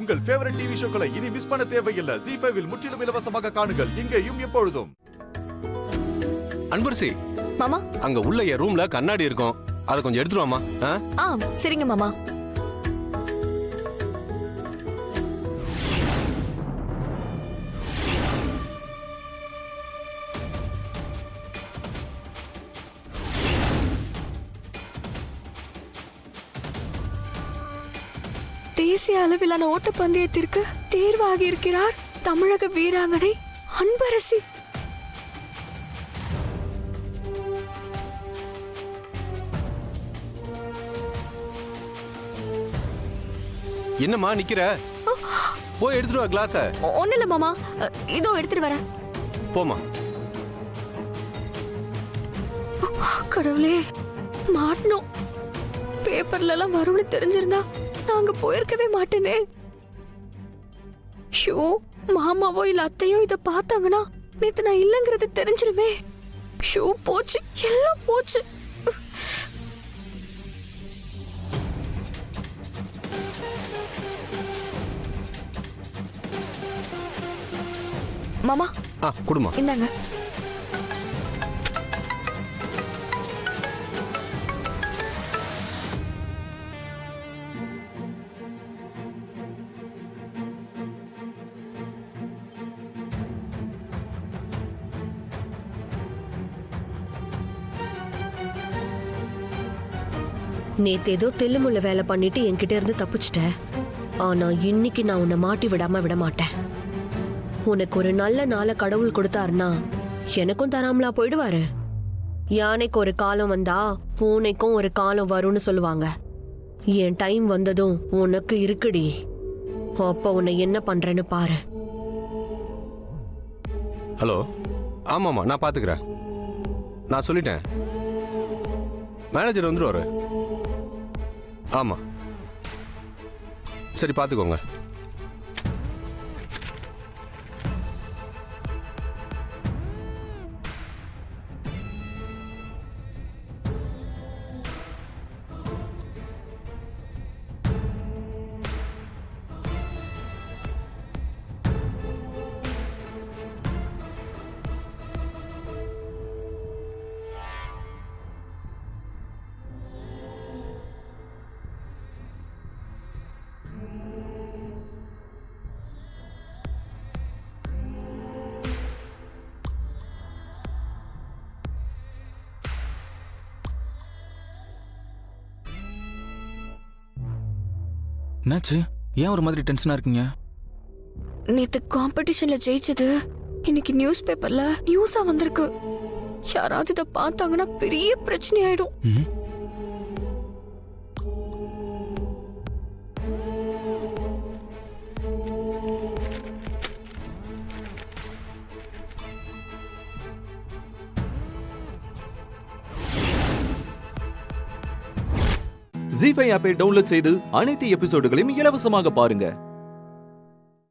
உங்கள் favourite TV ஷோக்களை இனி miss பண்ண தேவையில்லை. ZEE5 இல் முற்றிலும் இலவசமாக காணுங்கள். இங்கேயும் எப்பொழுதும். அன்பரசி மாமா, அங்க உள்ள என் ரூம்ல கண்ணாடி இருக்கும், அதை கொஞ்சம் எடுத்துருவாமா. சரிங்க மாமா. தேசிய அளவிலான ஓட்டப்பந்தயத்திற்கு தேர்வாகி இருக்கிறார் தமிழக வீராங்கனை அன்பரசி. என்னம்மா நிக்கிற? போய் எடுத்துட்டு வா கிளாஸ. ஒண்ணு இல்ல மாமா, இதோ எடுத்துட்டு வரேன். போமா. கடவுளே, மாட்டணும். பேப்பர்ல எல்லாம் வரும்னு தெரிஞ்சிருந்தா நாங்க போயிருக்கவே மாட்டேனே. ஷோ, மாமாவோ இல்ல அத்தையோ இத பார்த்தாங்கன்னா நேத்து நான் இல்லங்கிறது தெரிஞ்சிருமே. ஷோ, போச்சு, எல்லாம் போச்சு. மாமா, குடுமா. இந்தாங்க. நேத்து ஏதோ தெல்லுமுள்ள வேலை பண்ணிட்டு என்கிட்ட இருந்து தப்பிச்சிட்ட. ஆனா இன்னைக்கு நான் உன்னை மாட்டி விடாம விட மாட்டேன். உனக்கு ஒரு நல்ல நாளை கடவுள் கொடுத்தாருன்னா எனக்கும் தராமலா போயிடுவாரு. யானைக்கு ஒரு காலம் வந்தா பூனைக்கும் ஒரு காலம் வரும்னு சொல்லுவாங்க. என் டைம் வந்ததும் உனக்கு இருக்குடி. அப்ப உன்னை என்ன பண்றேன்னு பாரு. ஹலோ. ஆமாமா, நான் பாத்துக்கிறேன். நான் சொல்லிட்டேன், மேனேஜர் வந்துருவாரு. ஆமா, சரி பாத்துக்கோங்க. என்னாச்சு? ஏன் ஒரு மாதிரி டென்ஷனா இருக்கீங்க? நேத்து காம்படிஷன்ல ஜெயிச்சது இன்னைக்கு நியூஸ் பேப்பர்ல நியூஸா வந்திருக்கு. யாராவது இத பார்த்தாங்கன்னா பெரிய பிரச்சனை ஆயிடும். ZEE5 ஆப்பை டவுன்லோட் செய்து அனைத்து எபிசோடுகளையும் இலவசமாக பாருங்க.